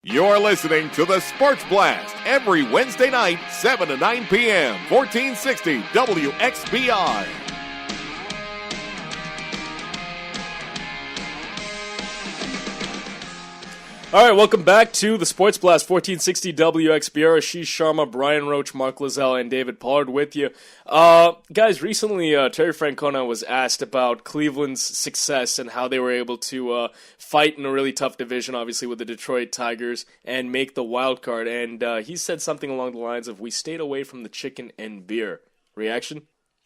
You're listening to the Sports Blast every Wednesday night, 7 to 9 p.m., 1460 WXBI. All right, welcome back to the Sports Blast, 1460 WXBR. Ashish Sharma, Brian Roach, Mark Lozelle, and David Pollard with you. Guys, recently Terry Francona was asked about Cleveland's success and how they were able to fight in a really tough division, obviously, with the Detroit Tigers and make the wild card. And he said something along the lines of, "We stayed away from the chicken and beer." Reaction?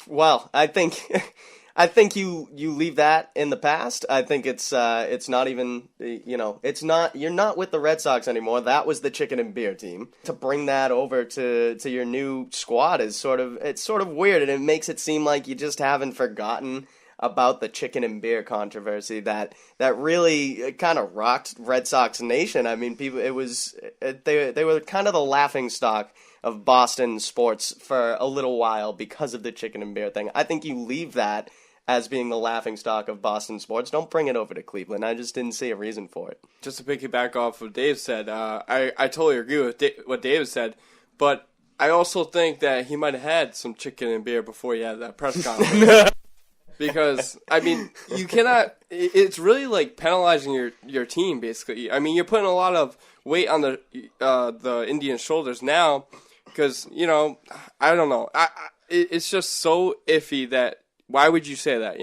Well, I think you leave that in the past. I think it's not even, you're not with the Red Sox anymore. That was the chicken and beer team. To bring that over to your new squad is sort of weird, and it makes it seem like you just haven't forgotten about the chicken and beer controversy that really kind of rocked Red Sox Nation. I mean, they were kind of the laughing stock of Boston sports for a little while because of the chicken and beer thing. I think you leave that as being the laughingstock of Boston sports. Don't bring it over to Cleveland. I just didn't see a reason for it. Just to piggyback off what Dave said, I totally agree with what Dave said, but I also think that he might have had some chicken and beer before he had that press conference. Because, I mean, you cannot, it's really like penalizing your team, basically. I mean, you're putting a lot of weight on the Indians' shoulders now because, I don't know. It's just so iffy that, why would you say that,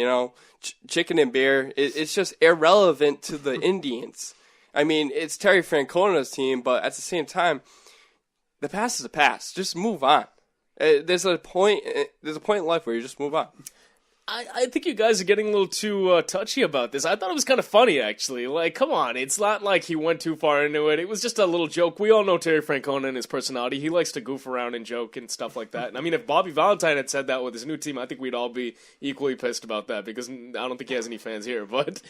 chicken and beer, it's just irrelevant to the Indians. I mean, it's Terry Francona's team, but at the same time, the past is the past. Just move on. There's a point in life where you just move on. I think you guys are getting a little too touchy about this. I thought it was kind of funny, actually. Like, come on, it's not like he went too far into it. It was just a little joke. We all know Terry Francona and his personality. He likes to goof around and joke and stuff like that. And I mean, if Bobby Valentine had said that with his new team, I think we'd all be equally pissed about that because I don't think he has any fans here. But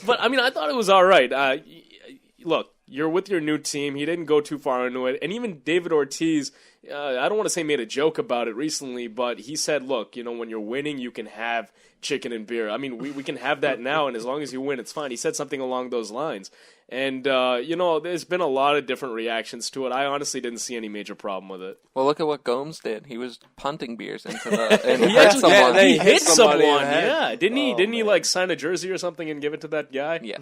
I mean, I thought it was all right. Look, you're with your new team. He didn't go too far into it. And even David Ortiz, I don't want to say made a joke about it recently, but he said, look, when you're winning, you can have chicken and beer. I mean, we can have that now, and as long as you win, it's fine. He said something along those lines. And, there's been a lot of different reactions to it. I honestly didn't see any major problem with it. Well, look at what Gomes did. He was punting beers into the... And he hit someone. He hit someone, yeah. Didn't he like, sign a jersey or something and give it to that guy? Yeah.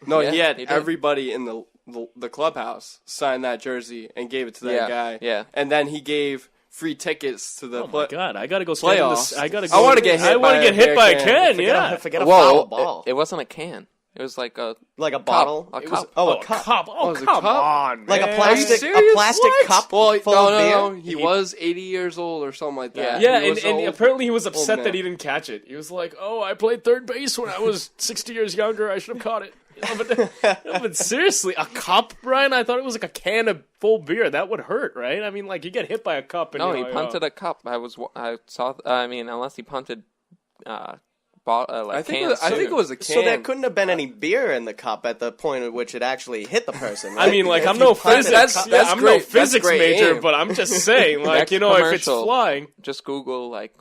No, he had everybody in the clubhouse sign that jersey and gave it to that guy. Yeah. And then he gave free tickets to the my God, I gotta go playoffs. I want to get hit by a can. Forget a foul ball. It wasn't a can. It was like a bottle. A cup. A cup. Oh, come on, man. Like a plastic cup. Well, full of beer? No. He was 80 years old or something like that. Yeah, and apparently he was upset that he didn't catch it. He was like, "Oh, I played third base when I was 60 years younger. I should have caught it." But seriously, a cup, Brian? I thought it was like a can of full beer. That would hurt, right? I mean, like, you get hit by a cup. And he punted a cup. I saw. I mean, unless he punted. I think it was a can. So there couldn't have been any beer in the cup at the point at which it actually hit the person. Right? I mean, like, I'm no physics major, but I'm just saying, like, if it's flying, just Google like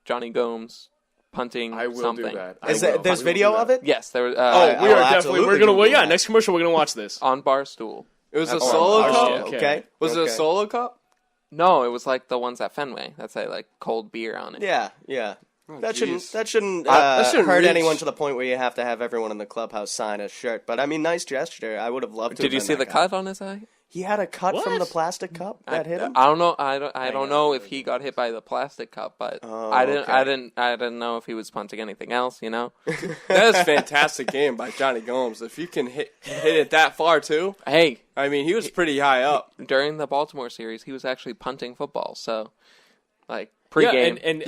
Johnny Gomes punting. I will something. do that. There's video of it? Yes, there was. We are definitely. We're gonna. Next commercial, we're gonna watch this on Barstool. It was a solo cup. Okay. Was it a solo cup? No, it was like the ones at Fenway. That say like cold beer on it. Yeah. Oh, that shouldn't hurt anyone to the point where you have to have everyone in the clubhouse sign a shirt. But I mean, nice gesture. I would have loved to. Did you see the cut on his eye? He had a cut from the plastic cup that hit him. I don't know. I don't know if he got hit by the plastic cup, but I didn't know if he was punting anything else. That is a fantastic game by Johnny Gomes. If you can hit it that far too. Hey, I mean, he was pretty high up during the Baltimore series. He was actually punting football. So, like. Pre-game. And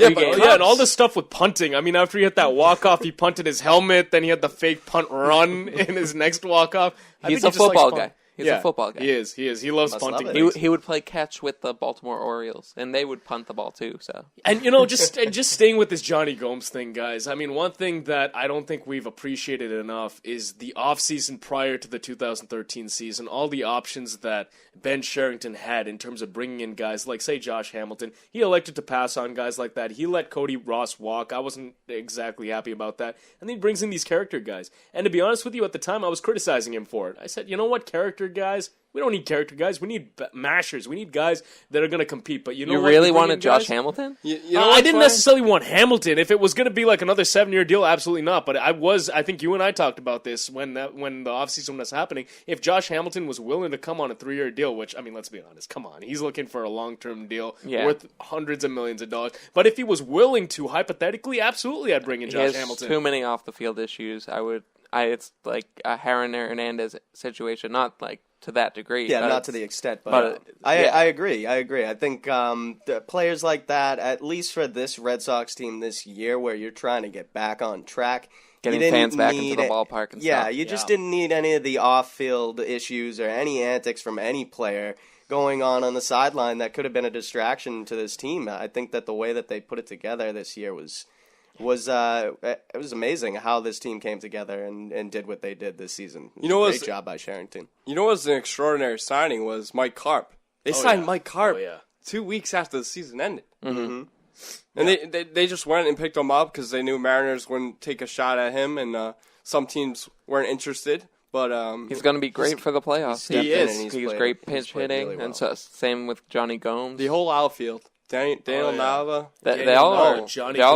all this stuff with punting. I mean, after he hit that walk-off, he punted his helmet, then he had the fake punt run in his next walk-off. He's a football guy. He's a football guy. He is. He loves punting. He would play catch with the Baltimore Orioles, and they would punt the ball too. So, and just staying with this Johnny Gomes thing, guys. I mean, one thing that I don't think we've appreciated enough is the offseason prior to the 2013 season. All the options that Ben Sherrington had in terms of bringing in guys like, say, Josh Hamilton. He elected to pass on guys like that. He let Cody Ross walk. I wasn't exactly happy about that. And then he brings in these character guys. And to be honest with you, at the time, I was criticizing him for it. I said, you know what, character character guys. We don't need character guys. We need mashers. We need guys that are going to compete. But you know You what? really wanted Josh Hamilton? You know I didn't necessarily want Hamilton. If it was going to be like another 7-year deal, absolutely not. But I think you and I talked about this when the offseason was happening. If Josh Hamilton was willing to come on a 3-year deal, which, I mean, let's be honest, come on. He's looking for a long-term deal worth hundreds of millions of dollars. But if he was willing to, hypothetically, absolutely, I'd bring in Josh Hamilton. Too many off-the-field issues. It's like a Aaron Hernandez situation, not like to that degree. Yeah, not to the extent, but I agree. I think the players like that, at least for this Red Sox team this year, where you're trying to get back on track, getting fans back into the ballpark and stuff. Yeah, you just didn't need any of the off-field issues or any antics from any player going on the sideline that could have been a distraction to this team. I think that the way that they put it together this year was it was amazing how this team came together and did what they did this season. Great job by Sherrington. You know what was an extraordinary signing was Mike Karp. They signed Mike Karp 2 weeks after the season ended. Mm-hmm. And they just went and picked him up because they knew Mariners wouldn't take a shot at him, and some teams weren't interested. But he's going to be great for the playoffs. He is. He's great pitch hitting, really well. And so same with Johnny Gomes. The whole outfield. Daniel Nava. They all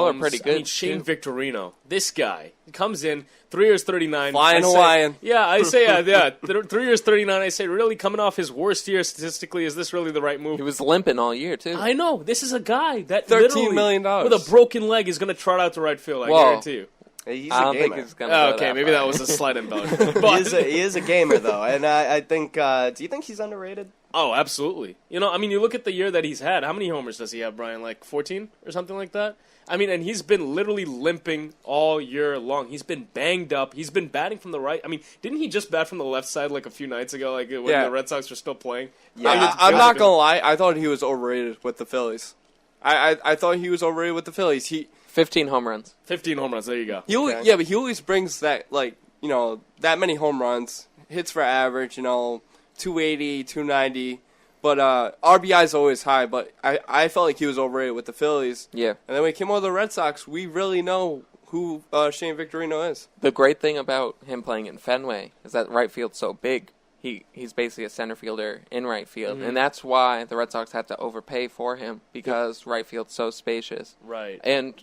are pretty good. I mean, Shane Victorino, this guy comes in 3 years, 39. Flying Hawaiian. Yeah, I say 3 years, 39. I say, really coming off his worst year statistically, is this really the right move? He was limping all year too. I know. This is a guy that $13 million with a broken leg is going to trot out to right field. I guarantee you. He's I don't a gamer. think he's gonna. Okay, maybe that was a slight embellishment. He is a gamer though, and I think. Do you think he's underrated? Oh, absolutely. You know, I mean, you look at the year that he's had. How many homers does he have, Brian? Like 14 or something like that? I mean, and he's been literally limping all year long. He's been banged up. He's been batting from the right. I mean, didn't he just bat from the left side like a few nights ago, like when the Red Sox were still playing? Yeah, I'm not going to lie. I thought he was overrated with the Phillies. I thought he was overrated with the Phillies. 15 home runs. 15 home runs. There you go. Yeah, but he always brings that, that many home runs, hits for average, 280, 290. But RBI is always high, but I felt like he was overrated with the Phillies. Yeah. And then when he came over to the Red Sox, we really know who Shane Victorino is. The great thing about him playing in Fenway is that right field's so big. He's basically a center fielder in right field. Mm-hmm. And that's why the Red Sox had to overpay for him, because right field's so spacious. Right. And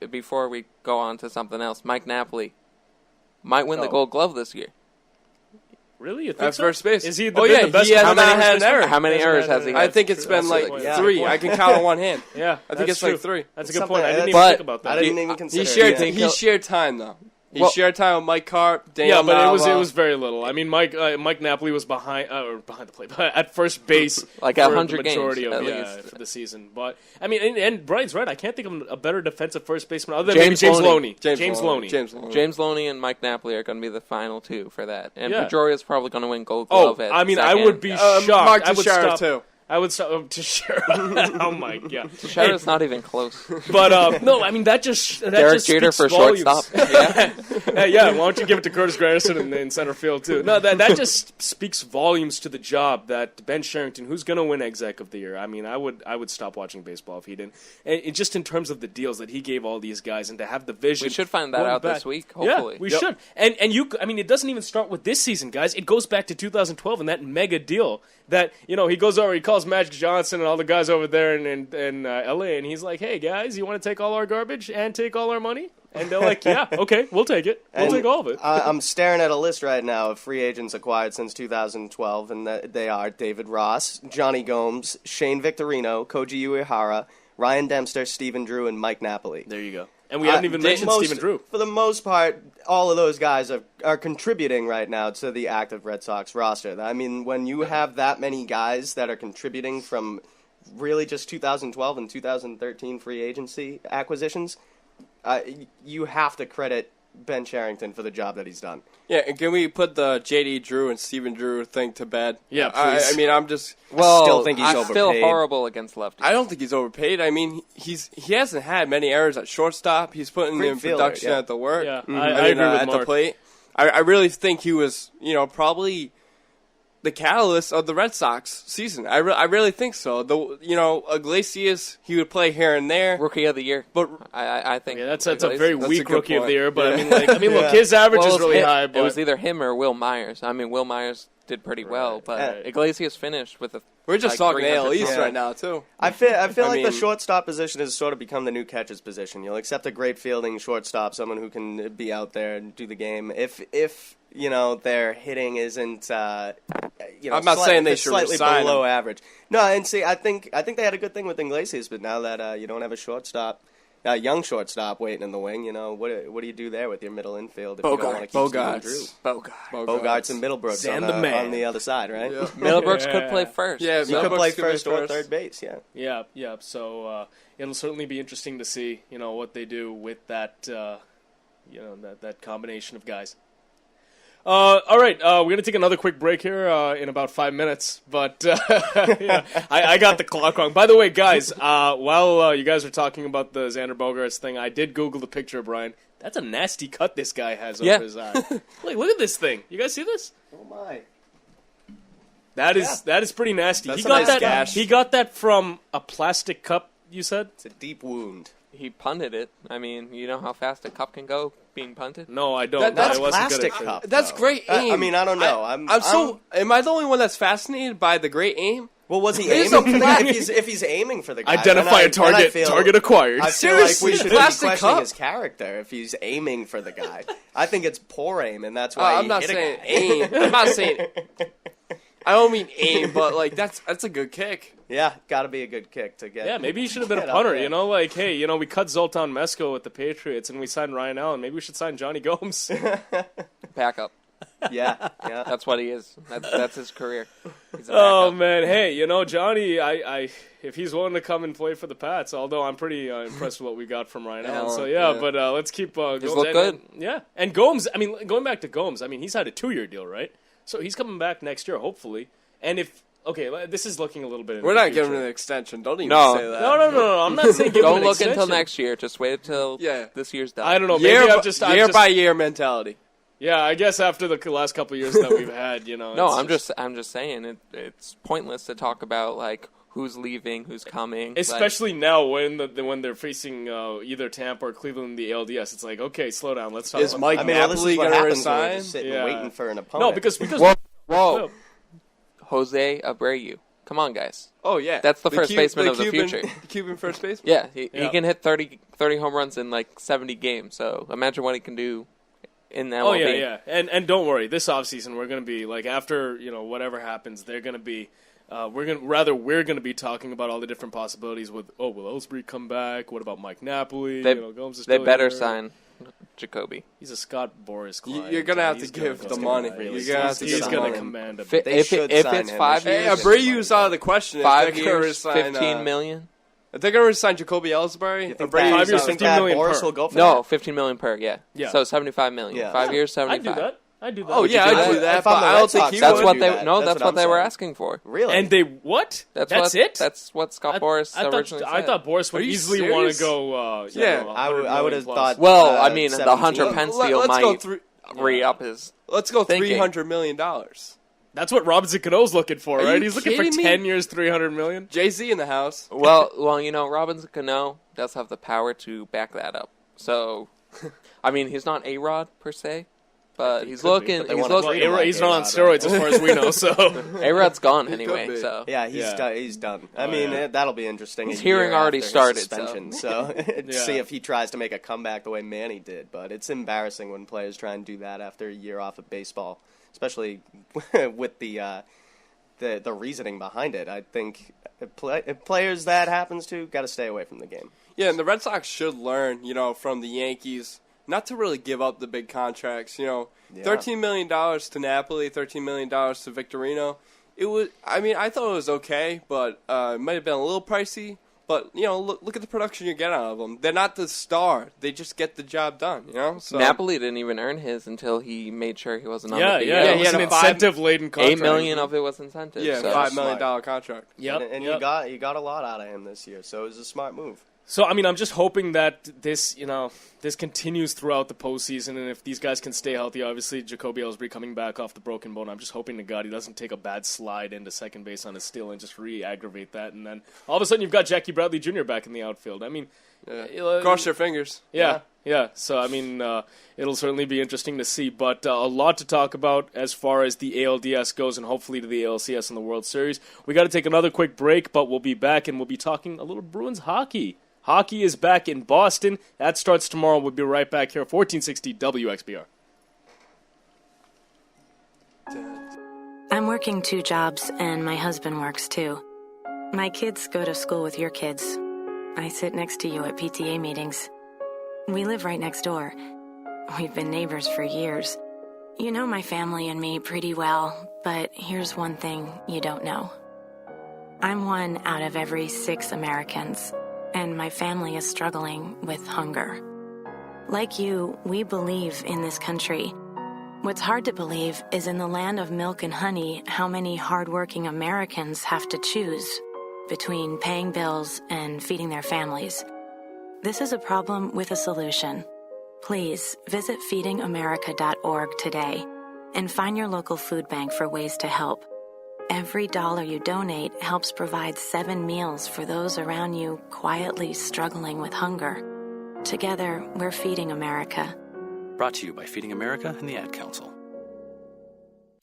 before we go on to something else, Mike Napoli might win the Gold Glove this year. Really? You think At so? first base. Is he the best? He has not had an error. How many errors has he had? I think it's been like 3. I can count on one hand. Yeah, I think it's true. like 3. That's a good point. I didn't even think about that. I didn't even consider He shared time, though. He shared time with Mike Karp, Daniel but Nava. it was very little. I mean, Mike Napoli was behind the plate, but at first base like for 100 the majority games, of at least. for the season. But I mean, and Brian's right. I can't think of a better defensive first baseman other than James James Loney. Loney. James Loney and Mike Napoli are going to be the final two for that, and Pedroia's probably going to win Gold Glove. I mean, second. I would be shocked. Mark I would Teixeira, stop. too. I would stop to share. Oh my god, Teixeira's not even close. But no, I mean that just Jeter speaks for volumes. shortstop. Yeah. Yeah, why don't you give it to Curtis Granderson in center field too? No, that just speaks volumes to the job that Ben Sherrington, who's going to win Exec of the Year. I mean, I would stop watching baseball if he didn't. And just in terms of the deals that he gave all these guys, and to have the vision, we should find that out this week. Hopefully, yeah, we should. And I mean, it doesn't even start with this season, guys. It goes back to 2012 and that mega deal that he goes over, he calls Magic Johnson and all the guys over there in L.A. and he's like, "Hey guys, you want to take all our garbage and take all our money?" And they're like, "Yeah, okay, we'll take it. We'll take all of it." I'm staring at a list right now of free agents acquired since 2012, and they are David Ross, Johnny Gomes, Shane Victorino, Koji Uehara, Ryan Dempster, Stephen Drew, and Mike Napoli. There you go. And we haven't even mentioned Stephen Drew. For the most part, all of those guys are contributing right now to the active Red Sox roster. I mean, when you have that many guys that are contributing from really just 2012 and 2013 free agency acquisitions, you have to credit Ben Sherrington for the job that he's done. Yeah, and can we put the J.D. Drew and Stephen Drew thing to bed? Yeah, please. I mean, I'm just... I still think he's overpaid. Still horrible against lefties. I don't think he's overpaid. I mean, he hasn't had many errors at shortstop. He's putting in production at the work. Yeah, I agree with at Mark. the plate. I really think he was, probably the catalyst of the Red Sox season. I really think so. Iglesias, he would play here and there. Rookie of the year. But I think that's a very That's a weak good rookie of point. the year. But Yeah. look, his average Well, is really it high. But was either him or Will Myers. I mean, Will Myers did pretty well, but Right. Iglesias finished with a. we're just like, talking AL 300 East something. right now, too. I feel like the mean- shortstop position has sort of become the new catcher's position. You'll accept a great fielding shortstop, someone who can be out there and do the game. If their hitting isn't I'm not saying they should slightly resign below him. average. No, and see, I think they had a good thing with Iglesias, but now that you don't have a shortstop, young shortstop waiting in the wing, what do you do there with your middle infield if you don't want to keep Steven Drew? Bogarts and Middlebrooks Zan on, the man. on the other side, right? Yeah. Middlebrooks could play first. Yeah, You could Middlebrooks play could first or first. third base, yeah. Yeah. So it'll certainly be interesting to see, what they do with that, that combination of guys. All right, we're going to take another quick break here in about 5 minutes, but yeah, I got the clock wrong. By the way, guys, while you guys are talking about the Xander Bogaerts thing, I did Google the picture of Brian. That's a nasty cut this guy has over his eye. Look at this thing. You guys see this? Oh my. That is pretty nasty. That's He a got nice that. gash. He got that from a plastic cup. You said? It's a deep wound. He punted it. I mean, you know how fast a cup can go being punted? No, I don't. That's I wasn't plastic good at cup. That's though. great aim. I mean, I don't know. Am I the only one that's fascinated by the great aim? Well, was he There's aiming a for the guy? pla- If he's aiming for the guy, Identify a then I target. feel- Target acquired. I feel like Seriously, we should be plastic questioning cup? his character if he's aiming for the guy. I think it's poor aim, and that's why I'm he not hit saying a guy. aim. I'm not saying. I don't mean aim, but like that's a good kick. Yeah, got to be a good kick to get. Yeah, maybe he should have been a get up punter. there. Like, hey, we cut Zoltan Mesko with the Patriots, and we signed Ryan Allen. Maybe we should sign Johnny Gomes. Backup. Yeah. That's what he is. That's his career. He's a Oh backup. man, hey, Johnny, I if he's willing to come and play for the Pats, although I'm pretty impressed with what we got from Ryan Allen. So yeah. but let's keep Gomes. look good. Yeah, and Gomes. I mean, going back to Gomes, I mean, he's had a 2-year deal, right? So he's coming back next year, hopefully. And if this is looking a little bit. We're into not the future. giving him an extension. Don't even No. say that. No. I'm not saying give him Don't an look extension. until next year. Just wait until Yeah. this year's done. I don't know. Year, Maybe by, I'm just by year mentality. Yeah, I guess after the last couple of years that we've had, No, I'm just saying it's pointless to talk about like who's leaving, who's coming. especially now when they're facing either Tampa or Cleveland in the ALDS. It's like, okay, slow down. Let's talk. Is about Mike I mean, well, this Napoli is what going to happens when you're resign? just sitting Yeah. waiting for an opponent. No, because whoa, well, Jose Abreu. Come on, guys. Oh yeah, That's the first baseman of the Cuban, future. The Cuban first baseman. Yeah, he Yeah. can hit 30 home runs in like 70 games. So imagine what he can do in the oh MLB. yeah. And don't worry, this offseason we're gonna be like after whatever happens, they're gonna be. We're gonna be talking about all the different possibilities with will Ellsbury come back? What about Mike Napoli? Gomes is They still better here. sign Jacoby. He's a Scott Boras client. You're gonna have He's to give go the get money. him. You're gonna have to He's give the gonna money. command a. They If should it's sign him. 5 They Hey, years, should. Abreu's out of the question. 5 If they're gonna years, resign, 15 million. If they're going to resign Jacoby Ellsbury, You think Abreu's 5 years, out. 15 million Boris per. will go for No, that? 15 million per. Yeah. Yeah. So 75 million. Yeah. 5 years, 75. I'd do that. Oh yeah, do I'd that? do that, If I'm but the I Red don't think Sox, he I That's would what do they. that. No, That's that's what what I'm they were saying. asking for. Really? And they what? That's what, it. That's what Scott Boras originally I said. thought Boris would Are you easily want serious? to go. Yeah. I would have thought. Well, I mean, the 17. Hunter Pence deal Let's go might through. re-up his. Let's go Thinking. $300 million. That's what Robinson Cano's looking for, Are right? you He's looking for kidding me? 10 years, $300 million. Jay-Z in the house. Well, Robinson Cano does have the power to back that up. So, I mean, he's not A-Rod per se, but he's looking. but they He's wanna looking. trade him. He's not on steroids as far as we know. So A-Rod's gone He could anyway. be. So Yeah, Yeah. He's done. I mean, that'll be interesting. His a year hearing already after his started, suspension, so see Yeah. if he tries to make a comeback the way Manny did. But it's embarrassing when players try and do that after a year off of baseball, especially with the reasoning behind it. I think players that happens to got to stay away from the game. Yeah, and the Red Sox should learn, from the Yankees not to really give up the big contracts. $13 million to Napoli, $13 million to Victorino. It was. I mean, I thought it was okay, but it might have been a little pricey. But look at the production you get out of them. They're not the star; they just get the job done. So Napoli didn't even earn his until he made sure he wasn't on yeah, the yeah, DL. it he was had an a five- incentive-laden contract. $8 million of it was incentive. yeah, so. $5 million contract. Yep, and yep. you got a lot out of him this year, so it was a smart move. So, I mean, I'm just hoping that this continues throughout the postseason, and if these guys can stay healthy, obviously Jacoby Ellsbury coming back off the broken bone, I'm just hoping to God he doesn't take a bad slide into second base on his steal and just re-aggravate that, and then all of a sudden you've got Jackie Bradley Jr. back in the outfield. I mean... cross your fingers. Yeah. So, I mean, it'll certainly be interesting to see, but a lot to talk about as far as the ALDS goes and hopefully to the ALCS in the World Series. We got to take another quick break, but we'll be back and we'll be talking a little Bruins hockey. Hockey is back in Boston. That starts tomorrow. We'll be right back here, 1460 WXBR. I'm working 2 jobs, and my husband works too. My kids go to school with your kids. I sit next to you at PTA meetings. We live right next door. We've been neighbors for years. You know my family and me pretty well, but here's one thing you don't know. I'm 1 out of every 6 Americans, and my family is struggling with hunger. Like you, we believe in this country. What's hard to believe is in the land of milk and honey, how many hardworking Americans have to choose between paying bills and feeding their families. This is a problem with a solution. Please visit feedingamerica.org today and find your local food bank for ways to help. Every dollar you donate helps provide 7 meals for those around you quietly struggling with hunger. Together, we're Feeding America. Brought to you by Feeding America and the Ad Council.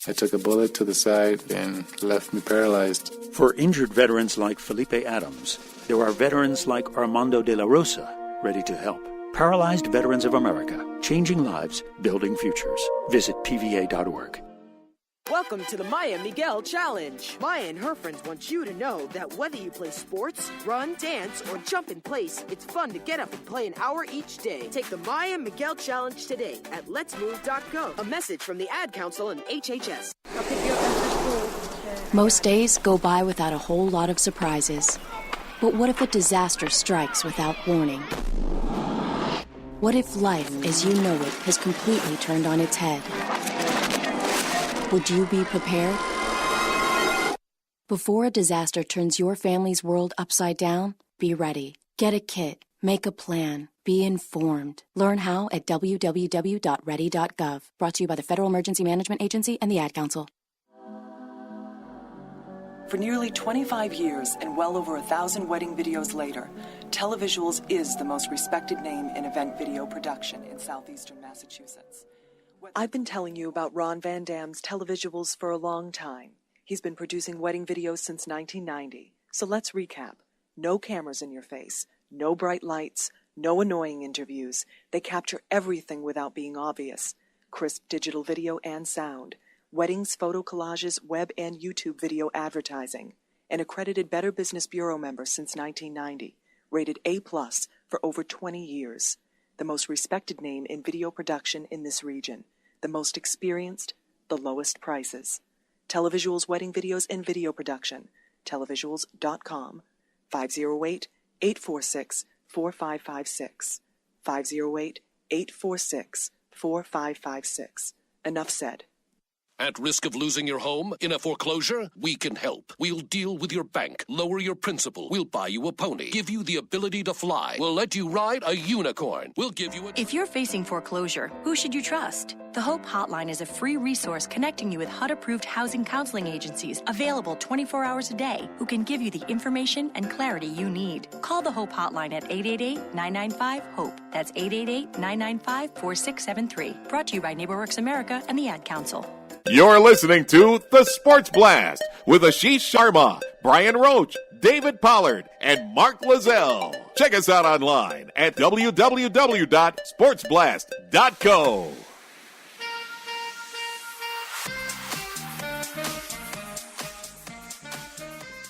I took a bullet to the side and left me paralyzed. For injured veterans like Felipe Adams, there are veterans like Armando de la Rosa ready to help. Paralyzed Veterans of America, changing lives, building futures. Visit PVA.org. Welcome to the Maya Miguel Challenge. Maya and her friends want you to know that whether you play sports, run, dance, or jump in place, it's fun to get up and play an hour each day. Take the Maya Miguel Challenge today at letsmove.go. A message from the Ad Council and HHS. Most days go by without a whole lot of surprises. But what if a disaster strikes without warning? What if life, as you know it, has completely turned on its head? Would you be prepared? Before a disaster turns your family's world upside down, be ready. Get a kit. Make a plan. Be informed. Learn how at www.ready.gov. Brought to you by the Federal Emergency Management Agency and the Ad Council. For nearly 25 years and well over 1,000 wedding videos later, Televisuals is the most respected name in event video production in southeastern Massachusetts. I've been telling you about Ron Van Dam's Televisuals for a long time. He's been producing wedding videos since 1990. So let's recap. No cameras in your face, no bright lights, no annoying interviews. They capture everything without being obvious. Crisp digital video and sound. Weddings, photo collages, web and YouTube video advertising. An accredited Better Business Bureau member since 1990. Rated A+ for over 20 years. The most respected name in video production in this region. The most experienced, the lowest prices. Televisuals wedding videos and video production. Televisuals.com. 508-846-4556. 508-846-4556. Enough said. At risk of losing your home in a foreclosure? We can help. We'll deal with your bank, lower your principal. We'll buy you a pony, give you the ability to fly. We'll let you ride a unicorn. We'll give you a... If you're facing foreclosure, who should you trust? The Hope Hotline is a free resource connecting you with HUD-approved housing counseling agencies available 24 hours a day who can give you the information and clarity you need. Call the Hope Hotline at 888-995-HOPE. That's 888-995-4673. Brought to you by NeighborWorks America and the Ad Council. You're listening to The Sports Blast with Ashish Sharma, Brian Roach, David Pollard, and Mark Lazell. Check us out online at www.sportsblast.co.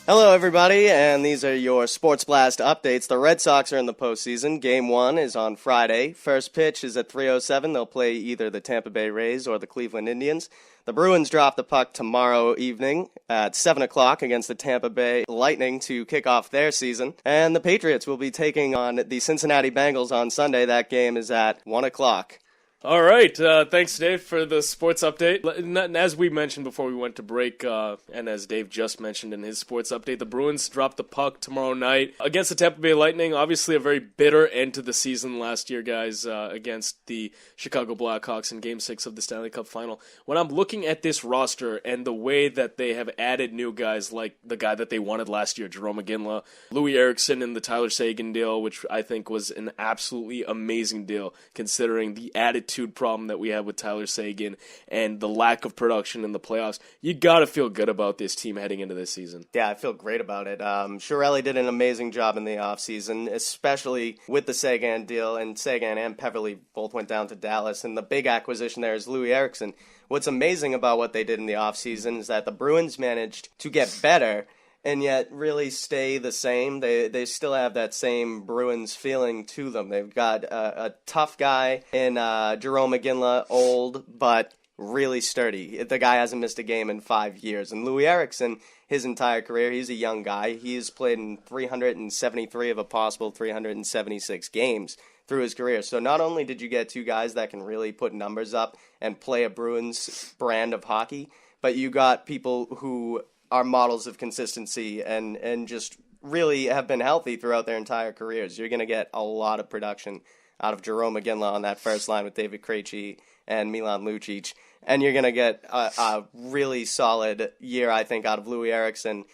Hello, everybody, and these are your Sports Blast updates. The Red Sox are in the postseason. Game 1 is on Friday. First pitch is at 3:07. They'll play either the Tampa Bay Rays or the Cleveland Indians. The Bruins drop the puck tomorrow evening at 7 o'clock against the Tampa Bay Lightning to kick off their season. And the Patriots will be taking on the Cincinnati Bengals on Sunday. That game is at 1 o'clock. All right. Thanks, Dave, for the sports update. And as we mentioned before we went to break, and as Dave just mentioned in his sports update, the Bruins drop the puck tomorrow night against the Tampa Bay Lightning. Obviously, a very bitter end to the season last year, guys, against the Chicago Blackhawks in Game 6 of the Stanley Cup Final. When I'm looking at this roster and the way that they have added new guys like the guy that they wanted last year, Jerome McGinley, Louis Eriksson, and the Tyler Seguin deal, which I think was an absolutely amazing deal considering the attitude problem that we have with Tyler Seguin and the lack of production in the playoffs. You gotta feel good about this team heading into this season. Yeah, I feel great about it. Chiarelli did an amazing job in the offseason, especially with the Seguin deal, and Seguin and Peverley both went down to Dallas, and the big acquisition there is Louis Eriksson. What's amazing about what they did in the offseason is that the Bruins managed to get better and yet really stay the same. They still have that same Bruins feeling to them. They've got a tough guy in Jerome McGinley, old but really sturdy. The guy hasn't missed a game in 5 years. And Louis Eriksson, his entire career, he's a young guy. He's played in 373 of a possible 376 games through his career. So not only did you get two guys that can really put numbers up and play a Bruins brand of hockey, but you got people who are models of consistency and just really have been healthy throughout their entire careers. You're going to get a lot of production out of Jerome McGinley on that first line with David Krejci and Milan Lucic. And you're going to get a really solid year, I think, out of Louis Eriksson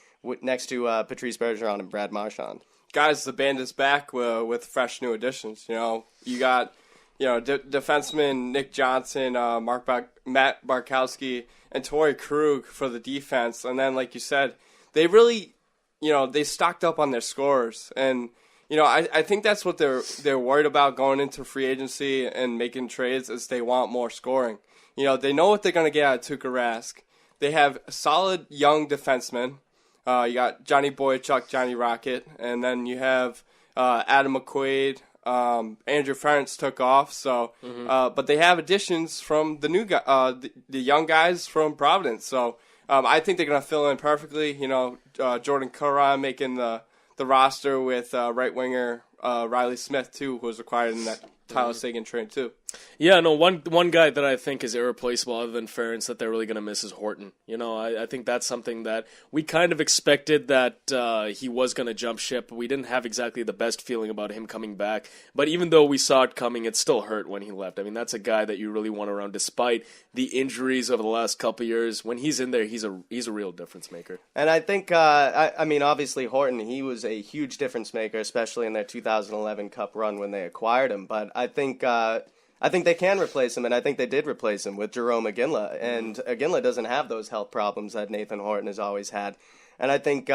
next to Patrice Bergeron and Brad Marchand. Guys, the band is back with fresh new additions. You got defenseman Nick Johnson, Matt Barkowski, and Torrey Krug for the defense. And then, like you said, they really, they stocked up on their scorers. And, I think that's what they're worried about going into free agency and making trades is they want more scoring. They know what they're going to get out of Tuukka Rask. They have solid young defensemen. You got Johnny Boychuk, Johnny Rocket, and then you have Adam McQuaid. Andrew Ferentz took off, so but they have additions from the new guy, the young guys from Providence. So I think they're gonna fill in perfectly. Jordan Curran making the roster with right winger Riley Smith too, who was acquired in that Tyler Seguin trade too. Yeah, no, one guy that I think is irreplaceable other than Ferentz that they're really going to miss is Horton. I think that's something that we kind of expected that he was going to jump ship. We didn't have exactly the best feeling about him coming back. But even though we saw it coming, it still hurt when he left. I mean, that's a guy that you really want around despite the injuries over the last couple of years. When he's in there, he's a real difference maker. And I think, I mean, obviously Horton, he was a huge difference maker, especially in their 2011 Cup run when they acquired him. But I think they can replace him, and I think they did replace him with Jerome McGinley. And McGinley doesn't have those health problems that Nathan Horton has always had. And I think,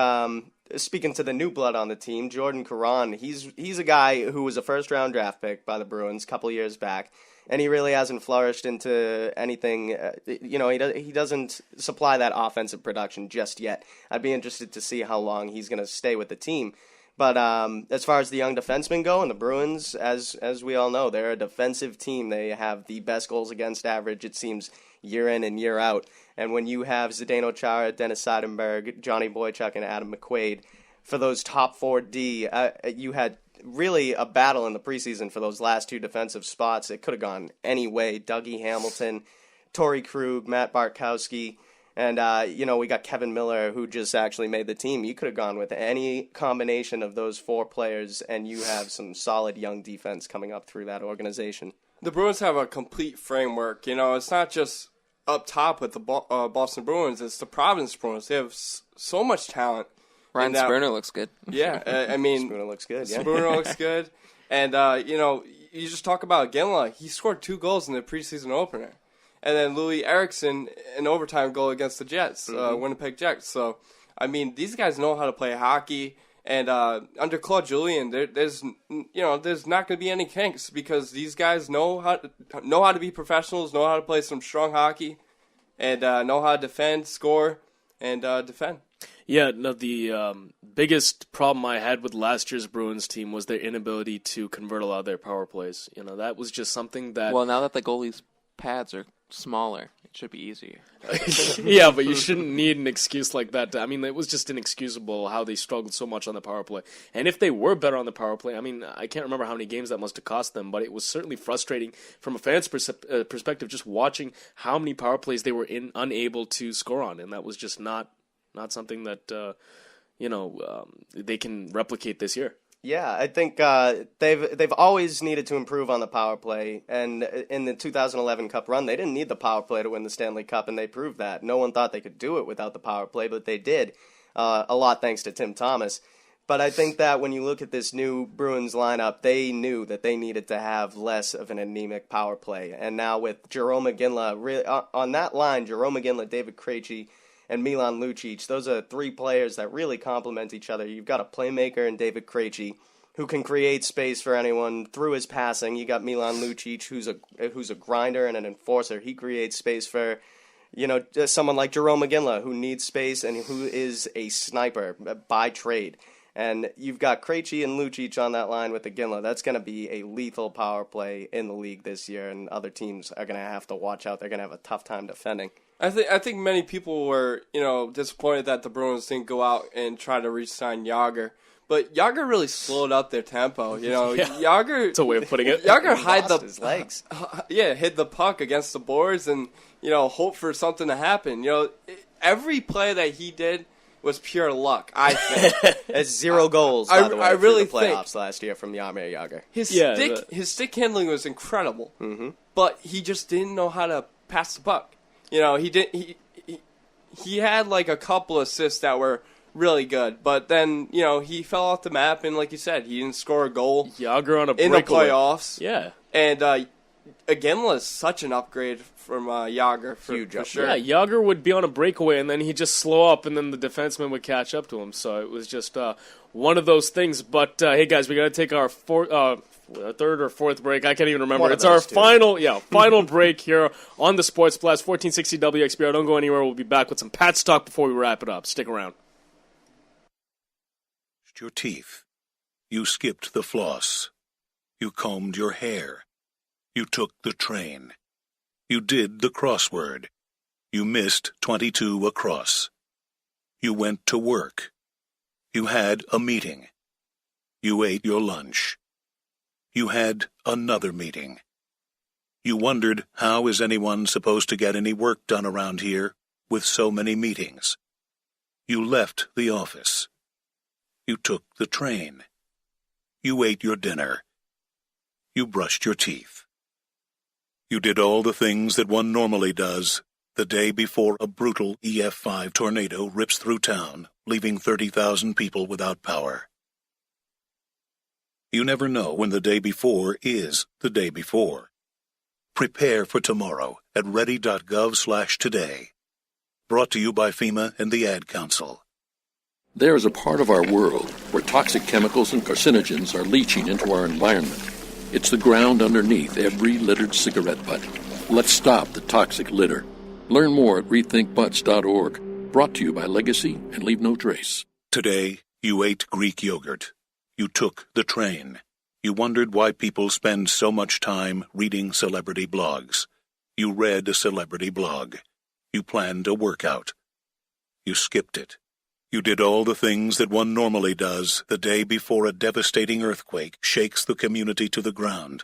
speaking to the new blood on the team, Jordan Curran, he's a guy who was a first-round draft pick by the Bruins a couple years back, and he really hasn't flourished into anything. He doesn't supply that offensive production just yet. I'd be interested to see how long he's going to stay with the team. But as far as the young defensemen go, and the Bruins, as we all know, they're a defensive team. They have the best goals against average, it seems, year in and year out. And when you have Zdeno Chara, Dennis Seidenberg, Johnny Boychuk, and Adam McQuaid, for those top 4D, you had really a battle in the preseason for those last two defensive spots. It could have gone any way. Dougie Hamilton, Torrey Krug, Matt Barkowski. And, we got Kevin Miller, who just actually made the team. You could have gone with any combination of those four players, and you have some solid young defense coming up through that organization. The Bruins have a complete framework. It's not just up top with the Boston Bruins. It's the Providence Bruins. They have so much talent. Ryan Spooner looks good. Yeah, I mean... Spooner looks good, yeah. Spooner looks good. And, you just talk about Ginla. He scored 2 goals in the preseason opener. And then Louis Eriksson, an overtime goal against the Jets, Winnipeg Jets. So, I mean, these guys know how to play hockey. And under Claude Julien, there's not going to be any kinks because these guys know how to be professionals, know how to play some strong hockey, and know how to defend, score, and defend. Yeah, no, the biggest problem I had with last year's Bruins team was their inability to convert a lot of their power plays. That was just something that... Well, now that the goalies' pads are smaller. It should be easier. Yeah, but you shouldn't need an excuse like that. I mean, it was just inexcusable how they struggled so much on the power play. And if they were better on the power play, I mean, I can't remember how many games that must have cost them, but it was certainly frustrating from a fan's perspective just watching how many power plays they were unable to score on. And that was just not something that, they can replicate this year. Yeah, I think they've always needed to improve on the power play, and in the 2011 Cup run, they didn't need the power play to win the Stanley Cup, and they proved that. No one thought they could do it without the power play, but they did, a lot thanks to Tim Thomas. But I think that when you look at this new Bruins lineup, they knew that they needed to have less of an anemic power play, and now with Jarome Iginla, on that line, Jarome Iginla, David Krejci, and Milan Lucic, those are three players that really complement each other. You've got a playmaker in David Krejci who can create space for anyone through his passing. You got Milan Lucic, who's a grinder and an enforcer. He creates space for, someone like Jarome Iginla, who needs space and who is a sniper by trade. And you've got Krejci and Lucic on that line with Iginla. That's going to be a lethal power play in the league this year, and other teams are going to have to watch out. They're going to have a tough time defending. I think many people were, disappointed that the Bruins didn't go out and try to re-sign Jágr. But Jágr really slowed up their tempo. Jágr. It's a way of putting it. Jágr hid his legs. Hid the puck against the boards and hope for something to happen. Every play that he did was pure luck. I think it's 0 goals. By the way, I really through the playoffs last year from Jaromir Jágr. His stick handling was incredible, but he just didn't know how to pass the puck. He had like a couple assists that were really good, but then he fell off the map, and like you said, he didn't score a goal. Jágr on a in the playoffs. Yeah, and Iginla is such an upgrade from Jágr for sure. Yeah, Jágr would be on a breakaway, and then he'd just slow up, and then the defenseman would catch up to him. So it was just one of those things. But hey, guys, we got to take our third or fourth break. I can't even remember. It's our final break here on the Sports Blast, 1460 WXBR. Don't go anywhere. We'll be back with some Pats talk before we wrap it up. Stick around. Your teeth. You skipped the floss. You combed your hair. You took the train. You did the crossword. You missed 22 across. You went to work. You had a meeting. You ate your lunch. You had another meeting. You wondered, how is anyone supposed to get any work done around here with so many meetings? You left the office. You took the train. You ate your dinner. You brushed your teeth. You did all the things that one normally does the day before a brutal EF5 tornado rips through town, leaving 30,000 people without power. You never know when the day before is the day before. Prepare for tomorrow at ready.gov/today. Brought to you by FEMA and the Ad Council. There is a part of our world where toxic chemicals and carcinogens are leaching into our environment. It's the ground underneath every littered cigarette butt. Let's stop the toxic litter. Learn more at rethinkbutts.org. Brought to you by Legacy and Leave No Trace. Today, you ate Greek yogurt. You took the train. You wondered why people spend so much time reading celebrity blogs. You read a celebrity blog. You planned a workout. You skipped it. You did all the things that one normally does the day before a devastating earthquake shakes the community to the ground.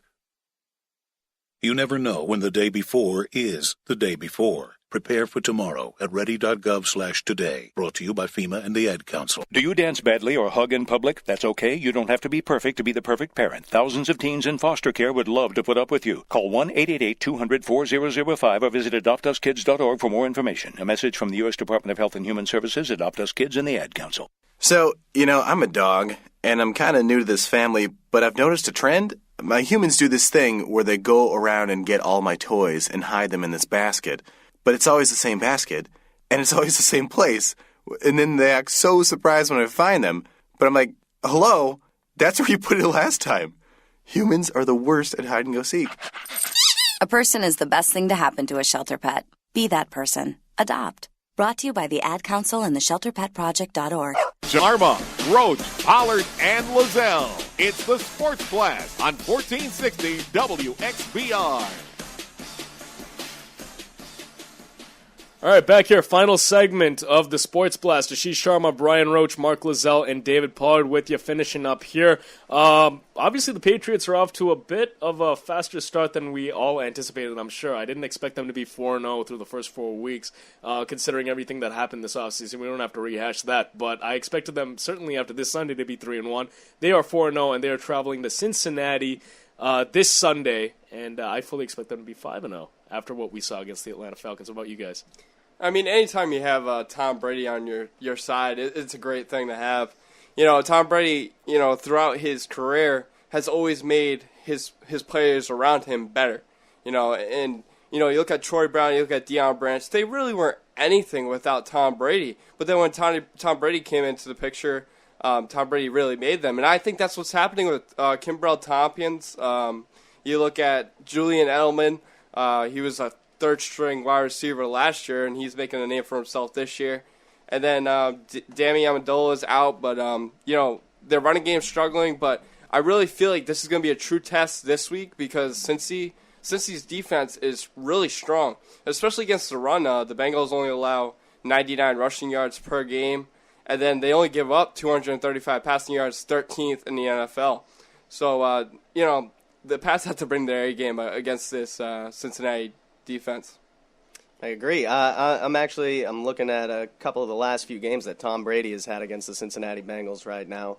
You never know when the day before is the day before. Prepare for tomorrow at ready.gov/today. Brought to you by FEMA and the Ad Council. Do you dance badly or hug in public? That's okay. You don't have to be perfect to be the perfect parent. Thousands of teens in foster care would love to put up with you. Call 1-888-200-4005 or visit adoptuskids.org for more information. A message from the U.S. Department of Health and Human Services, Adopt Us Kids, and the Ad Council. So, I'm a dog, and I'm kind of new to this family, but I've noticed a trend. My humans do this thing where they go around and get all my toys and hide them in this basket. But it's always the same basket, and it's always the same place. And then they act so surprised when I find them. But I'm like, hello? That's where you put it last time. Humans are the worst at hide and go seek. A person is the best thing to happen to a shelter pet. Be that person. Adopt. Brought to you by the Ad Council and the ShelterPetProject.org. Sharma, Roach, Pollard, and Lozelle. It's the Sports Blast on 1460 WXBR. All right, back here, final segment of the Sports Blast. Ashish Sharma, Brian Roach, Mark Lozelle, and David Pollard with you, finishing up here. Obviously, the Patriots are off to a bit of a faster start than we all anticipated, I'm sure. I didn't expect them to be 4-0 through the first 4 weeks, considering everything that happened this offseason. We don't have to rehash that, but I expected them, certainly after this Sunday, to be 3-1. They are 4-0, and they are traveling to Cincinnati this Sunday, and I fully expect them to be 5-0 after what we saw against the Atlanta Falcons. What about you guys? I mean, anytime you have Tom Brady on your side, it's a great thing to have. You know, Tom Brady, throughout his career has always made his players around him better. You look at Troy Brown, you look at Deion Branch, they really weren't anything without Tom Brady. But then when Tom Brady came into the picture, Tom Brady really made them. And I think that's what's happening with Kimbrel Tompkins. You look at Julian Edelman, he was a third-string wide receiver last year, and he's making a name for himself this year. And then Danny Amendola is out, but their running game's struggling. But I really feel like this is going to be a true test this week because Cincy's defense is really strong, especially against the run. The Bengals only allow 99 rushing yards per game, and then they only give up 235 passing yards, 13th in the NFL. So the Pats have to bring their A game against this Cincinnati defense. I agree. I'm looking at a couple of the last few games that Tom Brady has had against the Cincinnati Bengals right now,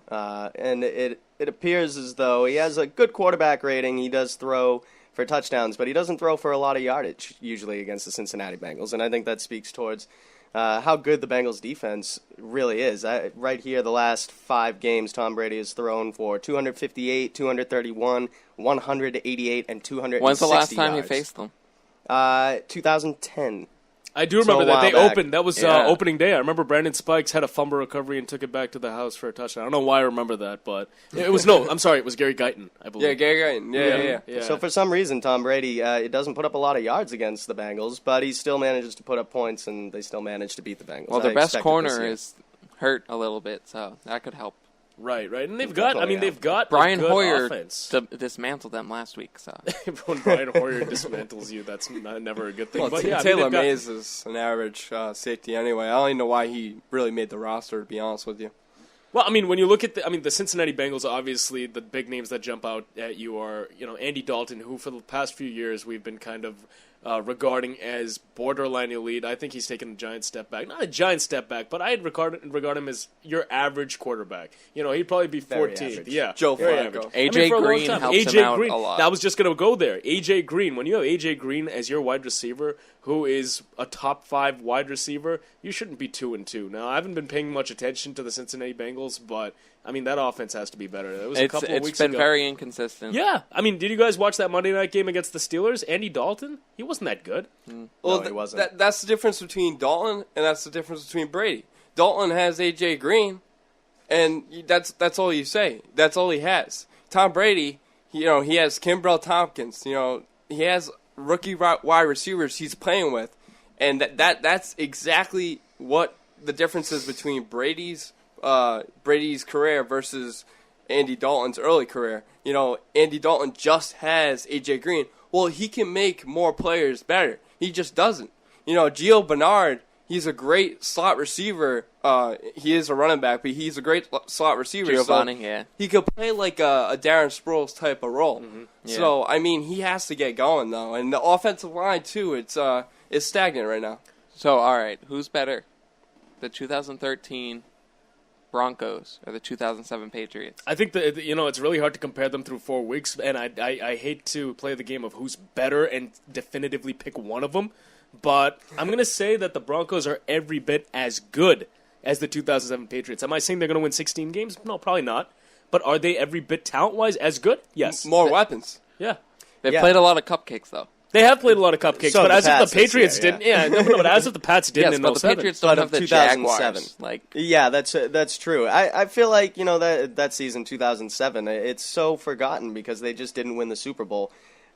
and it appears as though he has a good quarterback rating. He does throw for touchdowns, but he doesn't throw for a lot of yardage usually against the Cincinnati Bengals, and I think that speaks towards how good the Bengals defense really is. Right here, the last 5 games, Tom Brady has thrown for 258, 231, 188, and 260 When's the last time yards. you faced them? 2010. I do remember that. They back. opened. That was opening day. I remember Brandon Spikes had a fumble recovery and took it back to the house for a touchdown. I don't know why I remember that, but it was I'm sorry, it was Gary Guyton, I believe. Yeah, Gary Guyton. Yeah. So for some reason, Tom Brady it doesn't put up a lot of yards against the Bengals, but he still manages to put up points, and they still manage to beat the Bengals. Well, their best corner is hurt a little bit, so that could help. Right, and they've got. They've got Brian a good Hoyer offense. Dismantled them last week. So when Brian Hoyer dismantles you, that's never a good thing. Well, but Taylor Mays is an average safety anyway. I don't even know why he really made the roster, to be honest with you. Well, when you look at the Cincinnati Bengals, obviously the big names that jump out at you are, Andy Dalton, who for the past few years we've been kind of regarding as borderline elite. I think he's taken a giant step back. Not a giant step back, but I'd regard him as your average quarterback. He'd probably be 14th. Yeah, Joe Flacco. AJ Green helps him out a lot. I was just going to go there. AJ Green. When you have AJ Green as your wide receiver, who is a top 5 wide receiver, you shouldn't be 2-2. Now, I haven't been paying much attention to the Cincinnati Bengals, but that offense has to be better. That was a couple of weeks ago. It's been very inconsistent. Yeah, did you guys watch that Monday night game against the Steelers? Andy Dalton, he wasn't that good. Well, no, he wasn't. That's the difference between Dalton and that's the difference between Brady. Dalton has AJ Green, and that's all you say. That's all he has. Tom Brady, he has Kimbrel Tompkins. He has rookie wide receivers he's playing with, and that's exactly what the difference is between Brady's career versus Andy Dalton's early career. Andy Dalton just has AJ Green. Well, he can make more players better. He just doesn't. Gio Bernard, he's a great slot receiver. He is a running back, but he's a great slot receiver. Giovanni, yeah. He could play like a Darren Sproles type of role. Mm-hmm. Yeah. So, he has to get going, though. And the offensive line, too, it's stagnant right now. So, all right, who's better? The 2013 Broncos or the 2007 Patriots? I think that it's really hard to compare them through 4 weeks, and I hate to play the game of who's better and definitively pick one of them, but I'm going to say that the Broncos are every bit as good as the 2007 Patriots. Am I saying they're going to win 16 games? No, probably not. But are they every bit talent-wise as good? Yes. More weapons. Yeah. They've played a lot of cupcakes, though. They have played a lot of cupcakes, So but the as if Pats the Patriots this year, didn't, but as if the Pats didn't in but the 07. Patriots don't have the 2007. Jaguars. Yeah, that's true. I feel like that season 2007, it's so forgotten because they just didn't win the Super Bowl.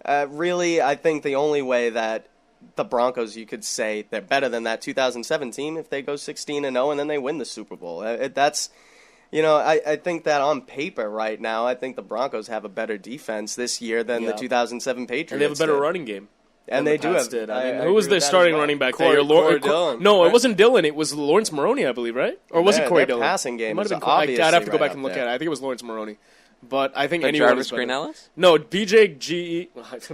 Really, I think the only way that the Broncos, you could say they're better than that 2007 team if they go 16-0 and then they win the Super Bowl. That's. I think that on paper right now, I think the Broncos have a better defense this year than the 2007 Patriots. And they have a better running game. And than they the do Pats have. did. I Who was agree their with that starting as well. running back Corey there? Dillon, No, right? it wasn't Dillon. It was Lawrence Maroney, I believe, right? Or was it Corey Their Dillon? passing game It might is have been. obviously I'd have to go right back and up look there. at it. I think it was Lawrence Maroney. But I think Ben anyone Jarvis is better. Green Ellis? No, BJ GE.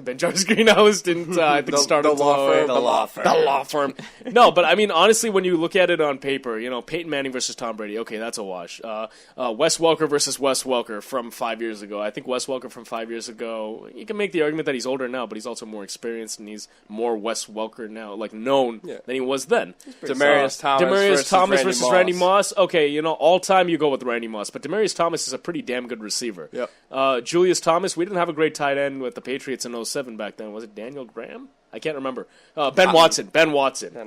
Ben Jarvis Green Ellis didn't. I think start the law firm. The law firm. The law firm. No, but I mean, honestly, when you look at it on paper, Peyton Manning versus Tom Brady, okay, that's a wash. Wes Welker versus Wes Welker from 5 years ago. I think Wes Welker from 5 years ago, you can make the argument that he's older now, but he's also more experienced and he's more Wes Welker now, known than he was then. Demarius Thomas versus Randy Moss. Okay, all time you go with Randy Moss, but Demarius Thomas is a pretty damn good receiver. Yep. Julius Thomas, we didn't have a great tight end with the Patriots in 07 back then. Was it Daniel Graham? I can't remember. Ben Watson.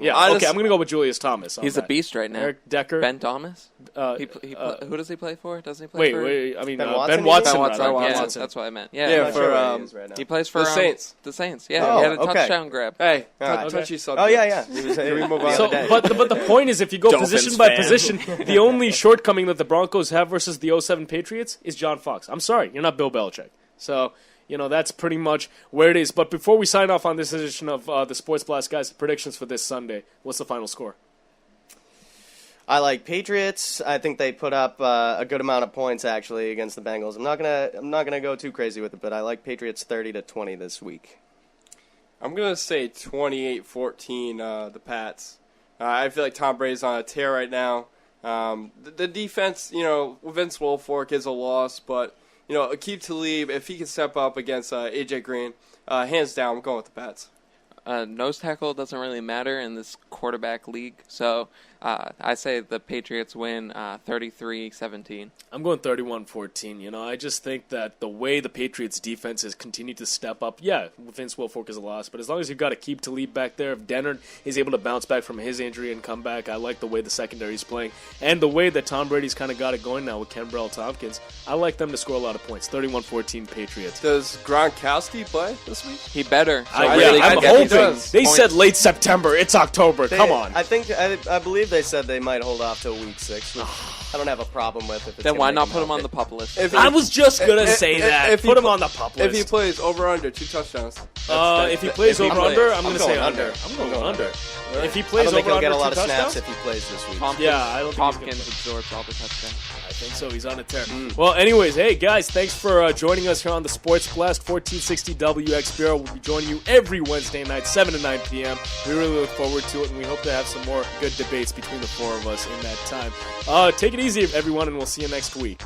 Yeah, okay, I'm going to go with Julius Thomas. He's a beast right now. Eric Decker. Ben Thomas? Who does he play for? Doesn't he play for? Ben Watson. Yeah, that's what I meant. He plays for the Saints. The Saints, yeah. He had a touchdown grab. Hey, touchy subject. Oh, yeah. Can we move on? But the point is, if you go position by position, the only shortcoming that the Broncos have versus the 07 Patriots is John Fox. I'm sorry, you're not Bill Belichick. So, that's pretty much where it is. But before we sign off on this edition of the Sports Blast, guys, predictions for this Sunday. What's the final score? I like Patriots. I think they put up a good amount of points actually against the Bengals. I'm not gonna go too crazy with it, but I like Patriots 30-20 this week. I'm gonna say 28-14. The Pats. I feel like Tom Brady's on a tear right now. The defense, Vince Wilfork is a loss, but Aqib Talib, if he can step up against AJ Green, hands down, I'm going with the Pats. Nose tackle doesn't really matter in this quarterback league, so I say the Patriots win 33-17. I'm going 31-14. I just think that the way the Patriots defense has continued to step up, Vince Wilfork is a loss, but as long as you've got to keep Talib back there, if Dennard is able to bounce back from his injury and come back, I like the way the secondary is playing, and the way that Tom Brady's kind of got it going now with Kenbrell Tompkins. I like them to score a lot of points. 31-14 Patriots. Does Gronkowski play this week? He better. I'm hoping. They said late September. It's October. Come on. I believe they said they might hold off till week 6, which I don't have a problem with. If it's then why not put him on the pup list? I was just going to say that. Put him on the pup list. If he plays over under 2 touctouhdowns. If he plays over under, I'm going to say under. I'm going under. If he plays over under 2 touchdowns. I don't think he'll get a lot of snaps if he plays this week. I don't think Tompkins absorbs all the touchdowns. I think so. He's on a tear. Well, anyways, hey, guys, thanks for joining us here on the Sports Blast. 1460 WXBR will be joining you every Wednesday night, 7 to 9 p.m. We really look forward to it, and we hope to have some more good debates between the four of us in that time. Take it easy, everyone, and we'll see you next week.